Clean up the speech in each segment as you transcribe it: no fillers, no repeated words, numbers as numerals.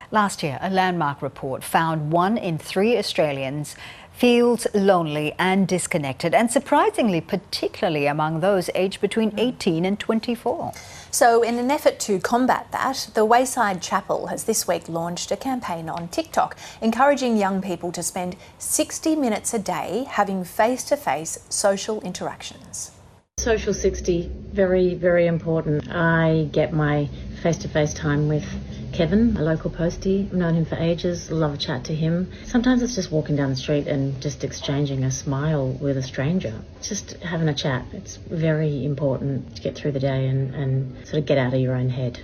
Last year, a landmark report found 1 in 3 Australians feels lonely and disconnected, and surprisingly, particularly among those aged between 18 and 24. So in an effort to combat that, the Wayside Chapel has this week launched a campaign on TikTok, encouraging young people to spend 60 minutes a day having face-to-face social interactions. Social 60, very, very important. I get my face-to-face time with Kevin, a local postie. I've known him for ages, love a chat to him. Sometimes it's just walking down the street and just exchanging a smile with a stranger. Just having a chat. It's very important to get through the day and sort of get out of your own head.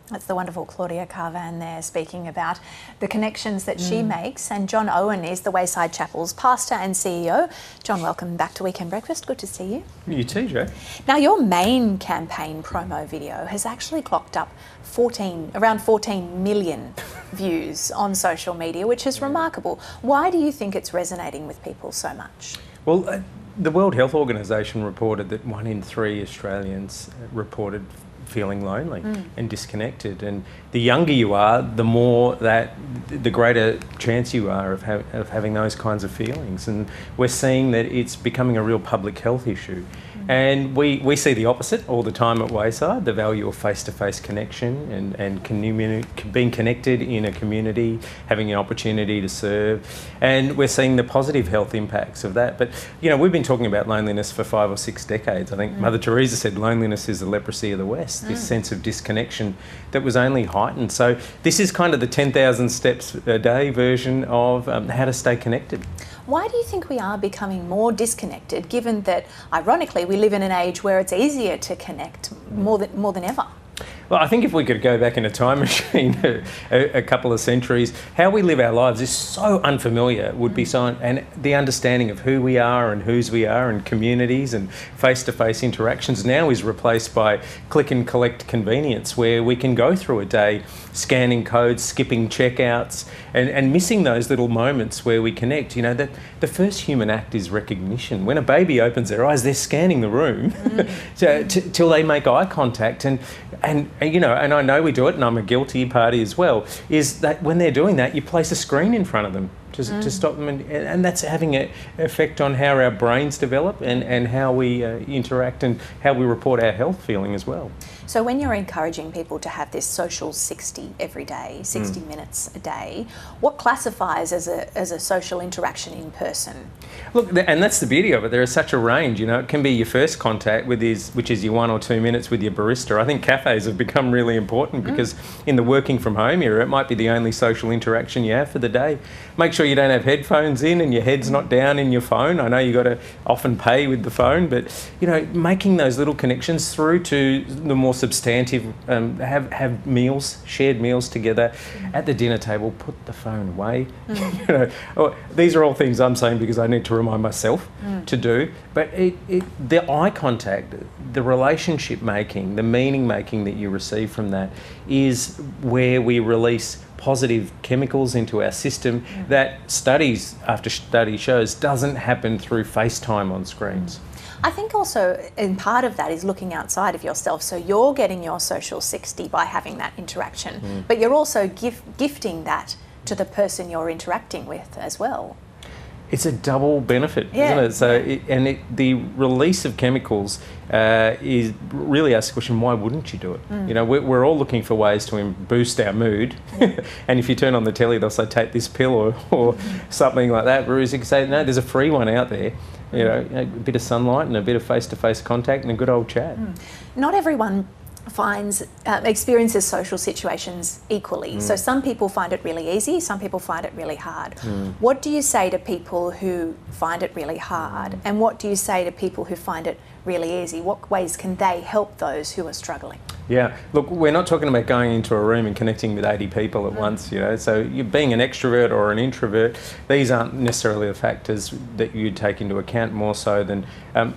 That's the wonderful Claudia Carvan there speaking about the connections that she makes. And John Owen is the Wayside Chapel's pastor and CEO. John, welcome back to Weekend Breakfast. Good to see you. You too, Jo. Now, your main campaign promo video has actually clocked up around 14 million views on social media, which is remarkable. Why do you think it's resonating with people so much? Well, the World Health Organization reported that 1 in 3 Australians reported feeling lonely and disconnected, and the younger you are, the greater chance you are of having those kinds of feelings, and we're seeing that it's becoming a real public health issue. And we see the opposite all the time at Wayside, the value of face-to-face connection and being connected in a community, having an opportunity to serve. And we're seeing the positive health impacts of that. But, you know, we've been talking about loneliness for 5 or 6 decades. I think Mother Teresa said loneliness is the leprosy of the West, this sense of disconnection that was only heightened. So this is kind of the 10,000 steps a day version of how to stay connected. Why do you think we are becoming more disconnected, given that, ironically, we live in an age where it's easier to connect more than ever? Well, I think if we could go back in a time machine a couple of centuries, how we live our lives is so unfamiliar, would be so, and the understanding of who we are and whose we are and communities and face-to-face interactions now is replaced by click and collect convenience, where we can go through a day scanning codes, skipping checkouts, and missing those little moments where we connect. You know, that the first human act is recognition. When a baby opens their eyes, they're scanning the room till they make eye contact, and you know, and I know we do it, and I'm a guilty party as well, is that when they're doing that, you place a screen in front of them to stop them, and that's having an effect on how our brains develop and how we interact and how we report our health feeling as well. So when you're encouraging people to have this social 60 every day, 60 minutes a day, what classifies as a social interaction in person? Look, and that's the beauty of it. There is such a range. You know, it can be your first contact which is your 1 or 2 minutes with your barista. I think cafes have become really important because in the working from home era, it might be the only social interaction you have for the day. Make sure you don't have headphones in and your head's not down in your phone. I know you got to often pay with the phone, but you know, making those little connections through to the more substantive, have meals, shared meals together at the dinner table. Put the phone away. You know, these are all things I'm saying because I need to remind myself to do. But the eye contact, the relationship making, the meaning making that you receive from that is where we release positive chemicals into our system that studies after study shows doesn't happen through FaceTime on screens. I think also, and part of that is looking outside of yourself. So you're getting your social 60 by having that interaction, but you're also gifting that to the person you're interacting with as well. It's a double benefit, isn't it? So, the release of chemicals is really asks the question: why wouldn't you do it? You know, we're all looking for ways to boost our mood, and if you turn on the telly, they'll say take this pill or something like that. Whereas you can say no, there's a free one out there. You know, a bit of sunlight and a bit of face-to-face contact and a good old chat. Not everyone experiences social situations equally. So some people find it really easy, some people find it really hard. What do you say to people who find it really hard, and what do you say to people who find it really easy? What ways can they help those who are struggling? Yeah, look, we're not talking about going into a room and connecting with 80 people at once, you know, so you being an extrovert or an introvert, these aren't necessarily the factors that you take into account more so than,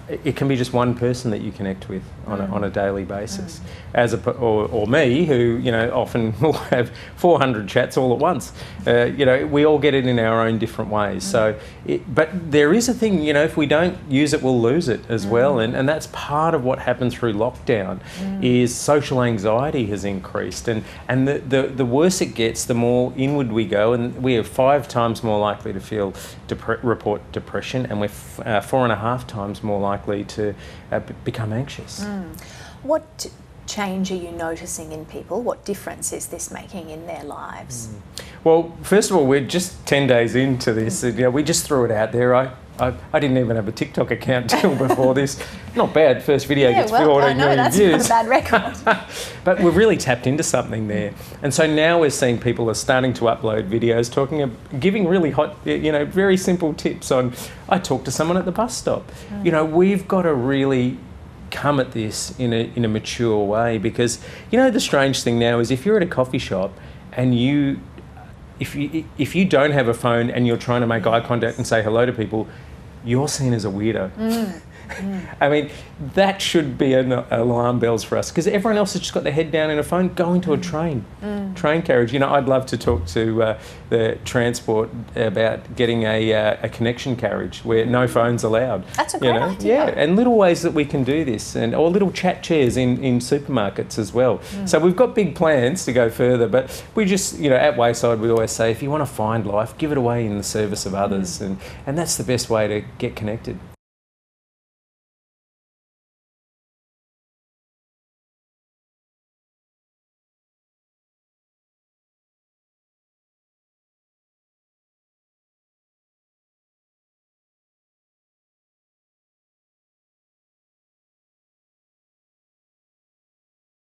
it can be just one person that you connect with on a daily basis, or me, who, you know, often will have 400 chats all at once. You know, we all get it in our own different ways. So, but there is a thing, you know, if we don't use it, we'll lose it as well, and that's part of what happened through lockdown. Is social anxiety has increased, and the worse it gets, the more inward we go, and we are 5 times more likely to report depression, and we're 4.5 times more likely to become anxious. What change are you noticing in people? What difference is this making in their lives? Well, first of all, we're just 10 days into this. You know, we just threw it out there. I didn't even have a TikTok account till before this. Not bad. First video gets 14 million views. That's not a bad record. But we've really tapped into something there. And so now we're seeing people are starting to upload videos giving really hot, you know, very simple tips on, I talked to someone at the bus stop. You know, we've got to really come at this in a mature way, because, you know, the strange thing now is if you're at a coffee shop and if you don't have a phone and you're trying to make eye contact and say hello to people, you're seen as a weirdo. I mean, that should be an alarm bells for us, because everyone else has just got their head down in a phone going to a train carriage. You know, I'd love to talk to the transport about getting a connection carriage where no phones allowed. That's a great idea. Yeah, and little ways that we can do this, or little chat chairs in supermarkets as well. So we've got big plans to go further, but we just, you know, at Wayside we always say, if you want to find life, give it away in the service of others, and that's the best way to get connected.